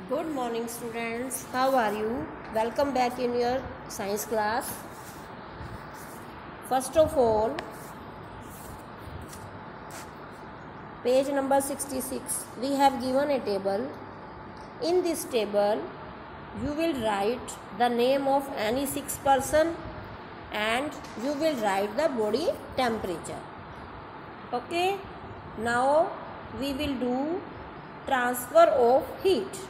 Good morning students, how are you? Welcome back in your science class. First of all, page number 66, we have given a table. In this table, you will write the name of any 6 person and you will write the body temperature. Okay, now we will do transfer of heat.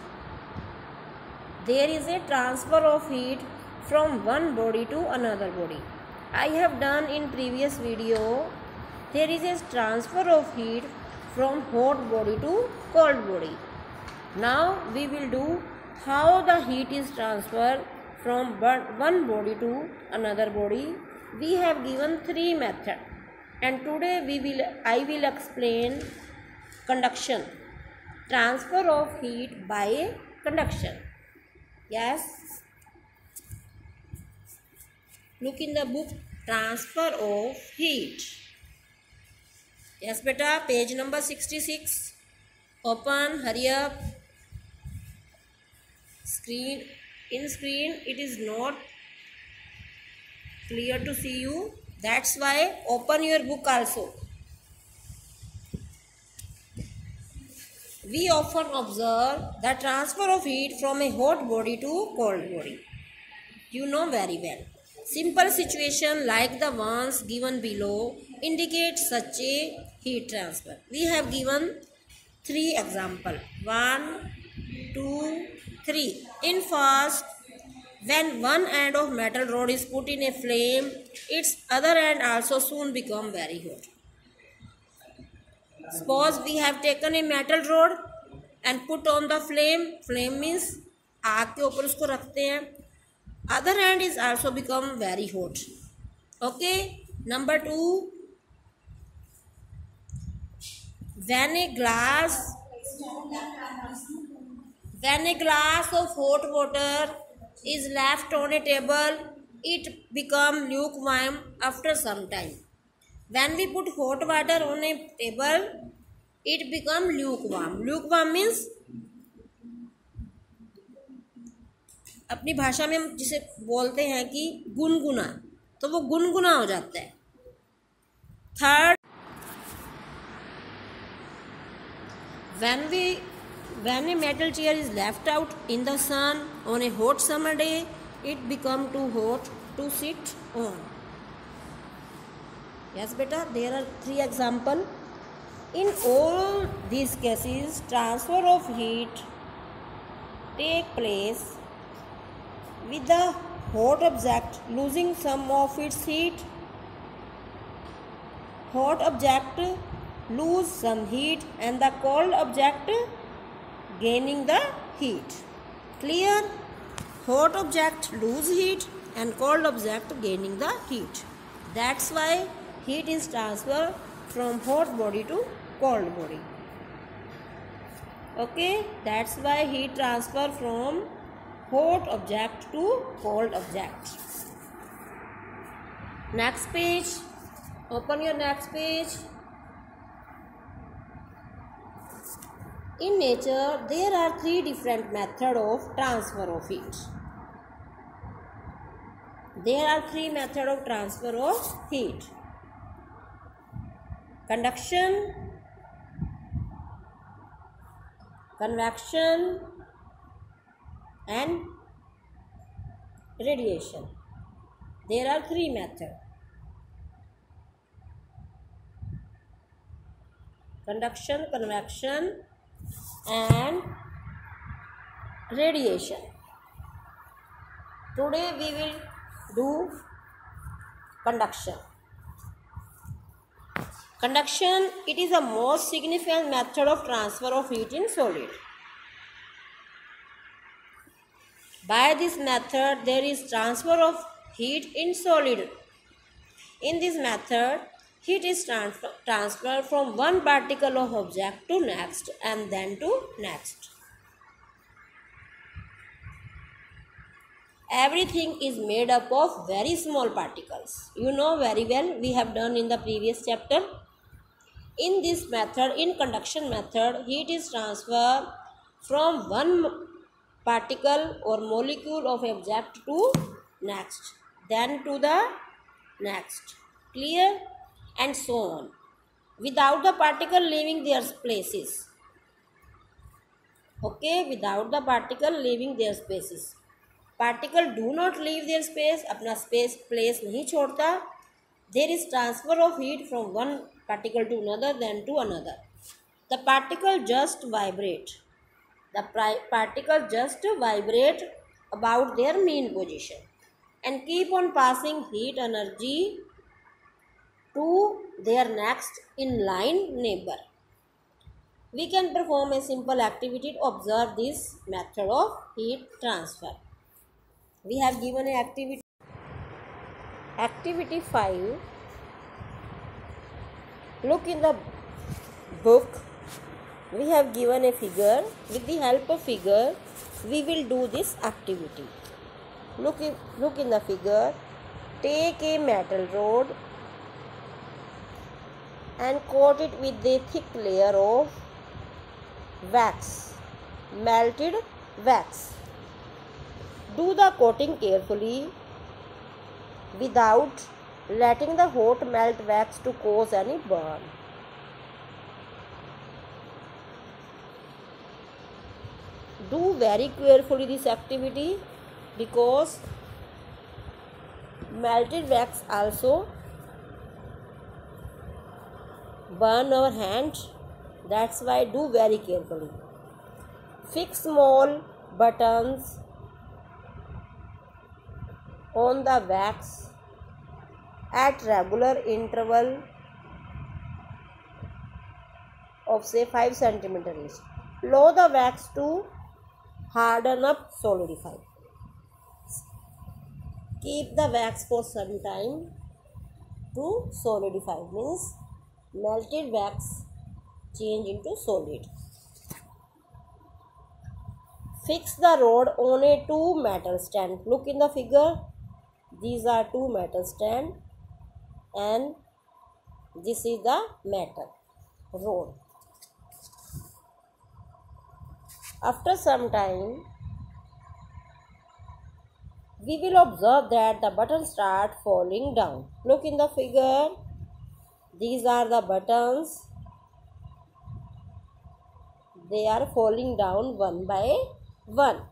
There is a transfer of heat from one body to another body. I have done in previous video. There is a transfer of heat from hot body to cold body. Now we will do how the heat is transferred from one body to another body. We have given 3 methods, and today I will explain conduction, transfer of heat by conduction. Yes, look in the book, transfer of heat. Yes beta, page number 66. Open, hurry up. Screen it is not clear to see you, that's why open your book also. We often observe the transfer of heat from a hot body to cold body. You know very well. Simple situation like the ones given below indicate such a heat transfer. We have given 3 examples. 1, 2, 3. In first, when one end of metal rod is put in a flame, its other end also soon become very hot. Suppose we have taken a metal rod and put on the flame. Flame means आग के ऊपर उसको रखते हैं. Other end is also become very hot. Okay. Number 2. When a glass of hot water is left on a table, it become lukewarm after some time. When we put hot water on a table, it become lukewarm. Lukewarm means अपनी भाषा में हम जिसे बोलते हैं कि गुनगुना, तो वो गुनगुना हो जाता है. Third, when a metal chair is left out in the sun on a hot summer day, it become too hot to sit on. Yes beta, there are 3 examples. In all these cases, transfer of heat take place with the hot object losing some of its heat. Hot object lose some heat and the cold object gaining the heat. Clear? Hot object lose heat and cold object gaining the heat. That's why heat is transferred from hot body to cold body. Okay, that's why heat transfer from hot object to cold object. Next page. Open your next page. In nature, there are 3 different methods of transfer of heat. There are 3 methods of transfer of heat. Conduction, convection and radiation. There are 3 methods. Conduction, convection and radiation. Today we will do conduction. Conduction, it is the most significant method of transfer of heat in solid. By this method, there is transfer of heat in solid. In this method, heat is transferred from one particle of object to next and then to next. Everything is made up of very small particles. You know very well, we have done in the previous chapter. In this method, in conduction method, heat is transferred from one particle or molecule of object to next, then to the next. Clear? And so on, without the particle leaving their places. Okay, without the particle leaving their spaces. Particle do not leave their space, अपना space place नहीं छोड़ता. There is transfer of heat from one particle to another, then to another. The particle just vibrate. The particle just vibrate about their mean position and keep on passing heat energy to their next in line neighbor. We can perform a simple activity to observe this method of heat transfer. We have given an activity. Activity 5. Look in the book. We have given a figure. With the help of figure, we will do this activity. Look in the figure. Take a metal rod and coat it with a thick layer of wax, melted wax. Do the coating carefully without letting the hot melt wax to cause any burn. Do very carefully this activity because melted wax also burn our hand. That's why do very carefully. Fix small buttons on the wax at regular interval of say 5 cm each. Allow the wax to harden up, solidify. Keep the wax for some time to solidify, means melted wax change into solid. Fix the rod on a 2 metal stand. Look in the figure. These are 2 metal stand and this is the metal rod. After some time, we will observe that the buttons start falling down. Look in the figure. These are the buttons. They are falling down one by one.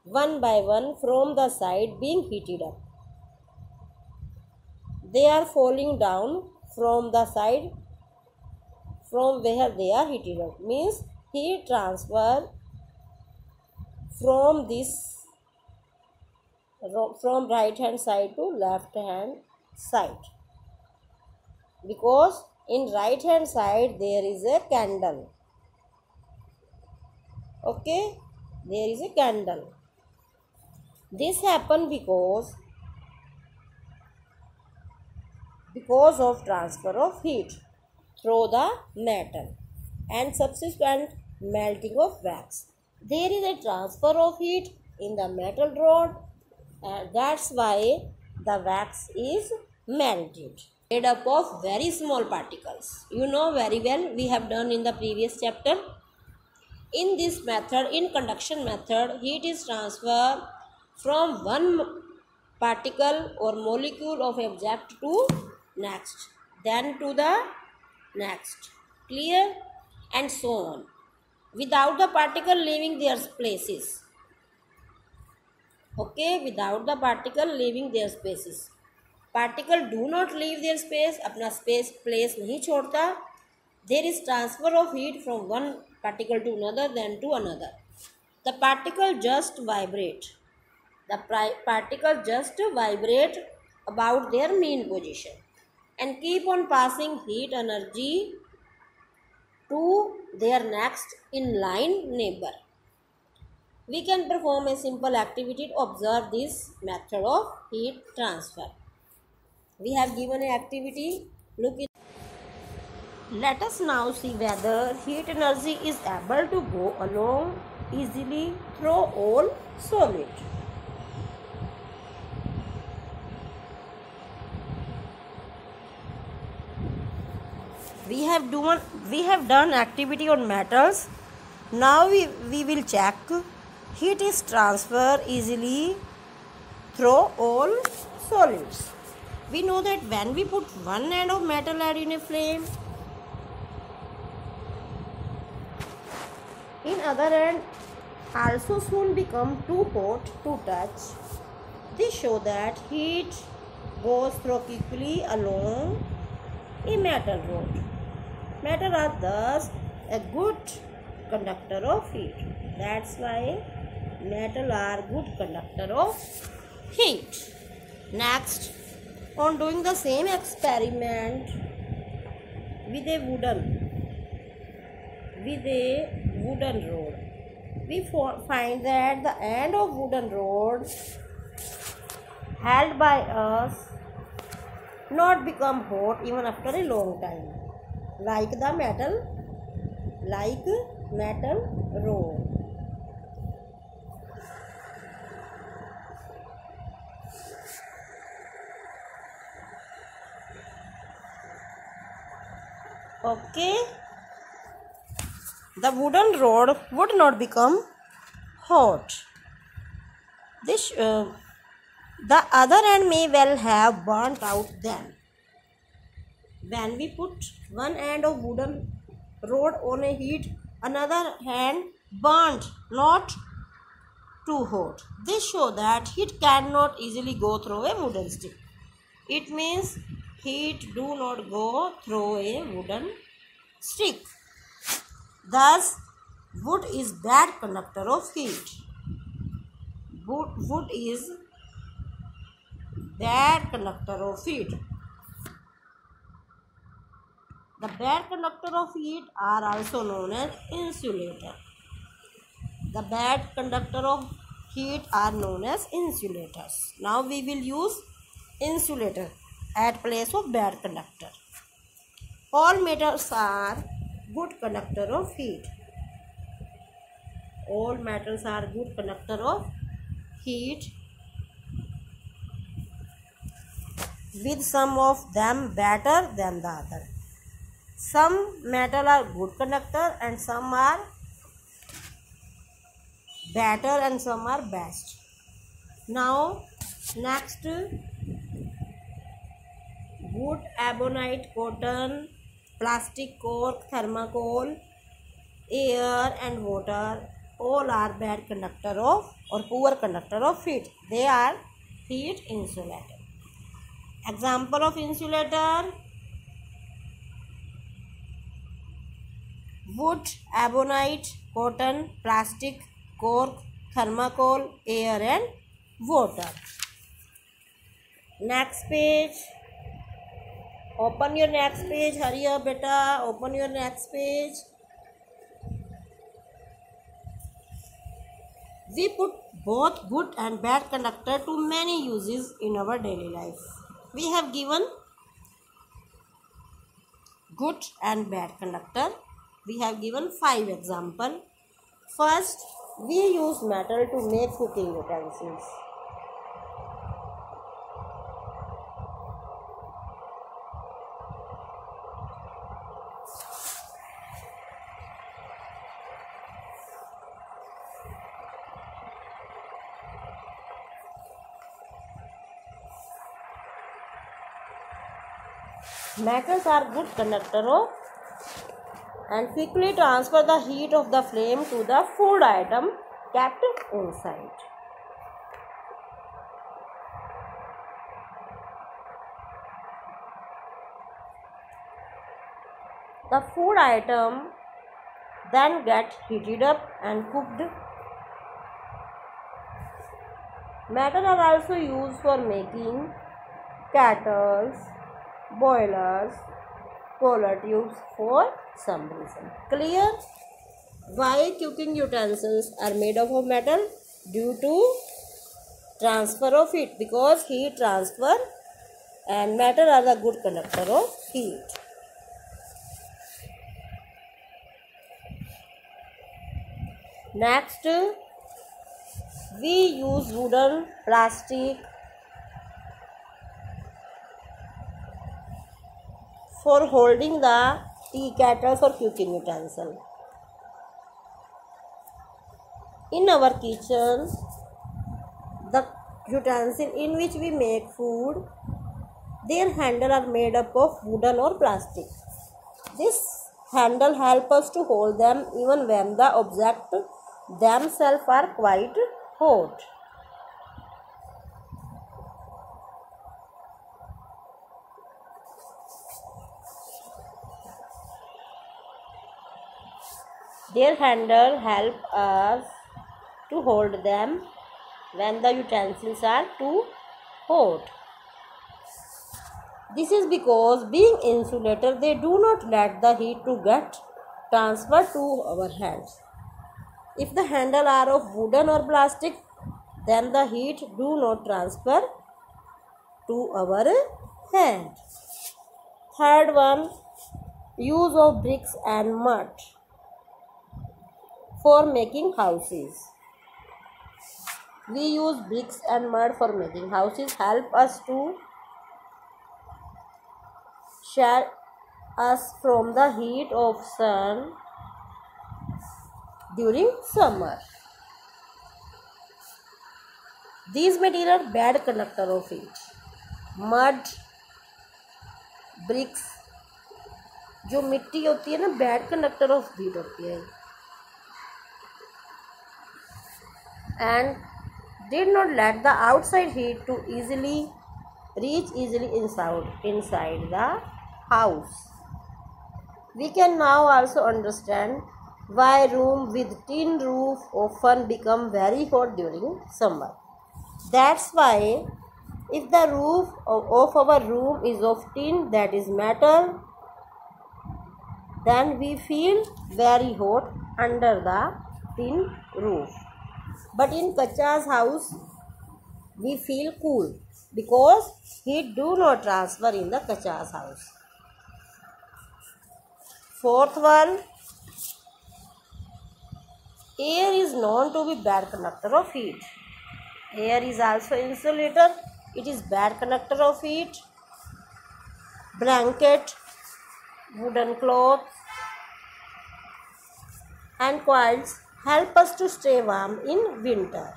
One by one from the side being heated up. They are falling down from the side from where they are heated up. Means heat transfer from right hand side to left hand side. Because in right hand side there is a candle. Okay, there is a candle. This happened because of transfer of heat through the metal and subsequent melting of wax. There is a transfer of heat in the metal rod and that's why the wax is melted. Made up of very small particles. You know very well, we have done in the previous chapter. In this method, in conduction method, heat is transferred from one particle or molecule of object to next, then to the next. Clear? And so on, without the particle leaving their places. Okay, without the particle leaving their spaces. Particle do not leave their space, अपना space place नहीं छोड़ता. There is transfer of heat from one particle to another, then to another. The particle just vibrate. The particle just vibrate about their mean position and keep on passing heat energy to their next in line neighbor. We can perform a simple activity to observe this method of heat transfer. We have given an activity. Let us now see whether heat energy is able to go along easily through all solid. We have done activity on metals. Now we will check heat is transferred easily through all solids. We know that when we put one end of metal lead in a flame, in other end also soon become too hot to touch. This shows that heat goes through quickly along a metal rod. Metal are thus a good conductor of heat. That's why metal are good conductor of heat. Next, on doing the same experiment with a wooden rod, we find that the end of wooden rod held by us not become hot even after a long time, like metal rod. Okay, the wooden rod would not become hot. The other end may well have burnt out then. When we put one end of wooden rod on a heat, another hand burnt, not too hot. This shows that heat cannot easily go through a wooden stick. It means heat do not go through a wooden stick. Thus, wood is bad conductor of heat. Wood is bad conductor of heat. The bad conductor of heat are also known as insulator. The bad conductor of heat are known as insulators. Now we will use insulator at place of bad conductor. All metals are good conductor of heat. All metals are good conductor of heat, with some of them better than the other. Some metal are good conductor and some are better and some are best. Now next, wood, ebonite, cotton, plastic, cork, thermocol, air and water all are bad conductor of or poor conductor of heat. They are heat insulator. Example of insulator: wood, ebonite, cotton, plastic, cork, thermocol, air and water. Next page. Open your next page. Hurry up, beta. Open your next page. We put both good and bad conductor to many uses in our daily life. We have given good and bad conductor. We have given 5 examples. First, we use metal to make cooking utensils. Metals are good conductor of and quickly transfer the heat of the flame to the food item kept inside. The food item then gets heated up and cooked. Metals are also used for making kettles, boilers, color tubes for some reason. Clear? Why cooking utensils are made of metal? Due to transfer of heat, because heat transfer and metal are the good conductor of heat. Next, we use wooden, plastic for holding the tea kettles or cooking utensil. In our kitchen, the utensil in which we make food, their handle are made up of wooden or plastic. This handle help us to hold them even when the object themselves are quite hot. Their handle help us to hold them when the utensils are too hot. This is because being insulated, they do not let the heat to get transferred to our hands. If the handle are of wooden or plastic, then the heat do not transfer to our hand. Third one, use of bricks and mud for making houses. We use bricks and mud for making houses, help us to shelter us from the heat of sun during summer. These materials are bad conductor of heat. Mud, bricks, जो मिट्टी होती है ना, bad conductor of heat होती है, and did not let the outside heat to reach easily inside the house. We can now also understand why room with tin roof often become very hot during summer. That's why if the roof of our room is of tin, that is metal, then we feel very hot under the tin roof. But in Kacha's house, we feel cool because heat do not transfer in the Kacha's house. Fourth one, air is known to be bad conductor of heat. Air is also insulator. It is bad conductor of heat. Blanket, wooden cloth, and coils help us to stay warm in winter.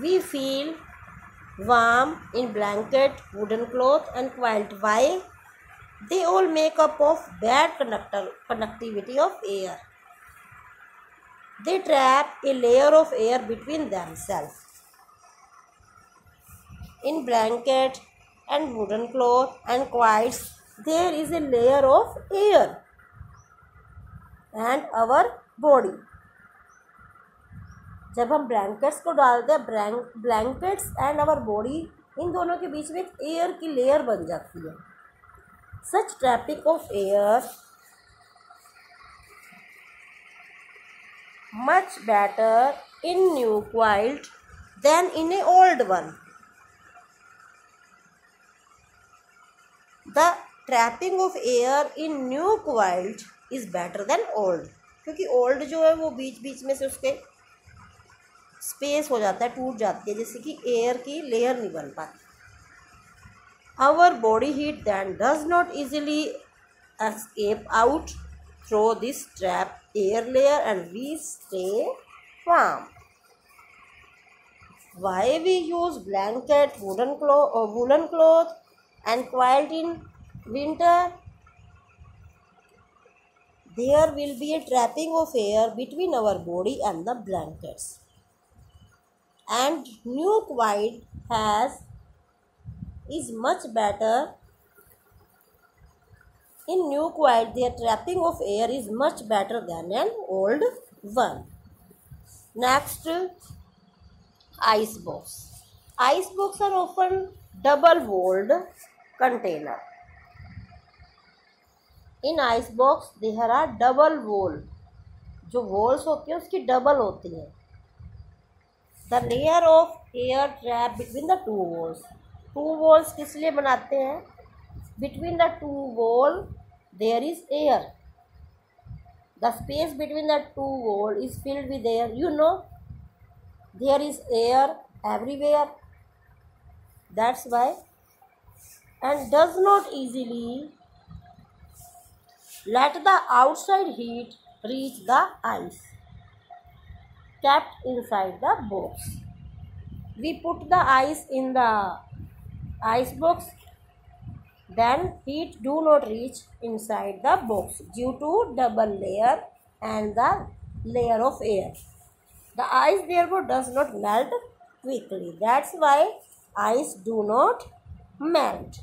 We feel warm in blanket, wooden cloth, and quilt. Why? They all make up of bad conductivity of air. They trap a layer of air between themselves. In blanket and wooden cloth and quilts, there is a layer of air and our body. जब हम blankets को डालते हैं, blankets and our body, इन दोनों के बीच में एक air की लेयर बन जाती है. Such trapping of air much better in new quilt than in a old one. The trapping of air in new quilt is better than old, क्योंकि old जो है वो बीच बीच में से उसके स्पेस हो जाता है, टूट जाती है, जैसे कि एयर की लेयर नहीं बन पाती. Our body heat then does not easily escape out through this trapped air layer and we stay warm. Why we use blanket, woolen cloth and quilt in winter? There will be a trapping of air between our body and the blankets. And new quilt is much better. In new quilt, their trapping of air is much better than an old one. Next, ice box. Ice box are often double-walled container. In ice box, there are double wall. जो walls होती है उसकी double होती है. The layer of air trap between the two walls. Two walls किस लिए बनाते हैं? Between the two wall there is air. The space between the two wall is filled with air. You know, there is air everywhere. That's why, and does not easily let the outside heat reach the ice kept inside the box. We put the ice in the ice box, then heat do not reach inside the box due to double layer and the layer of air. The ice therefore does not melt quickly. That's why ice do not melt.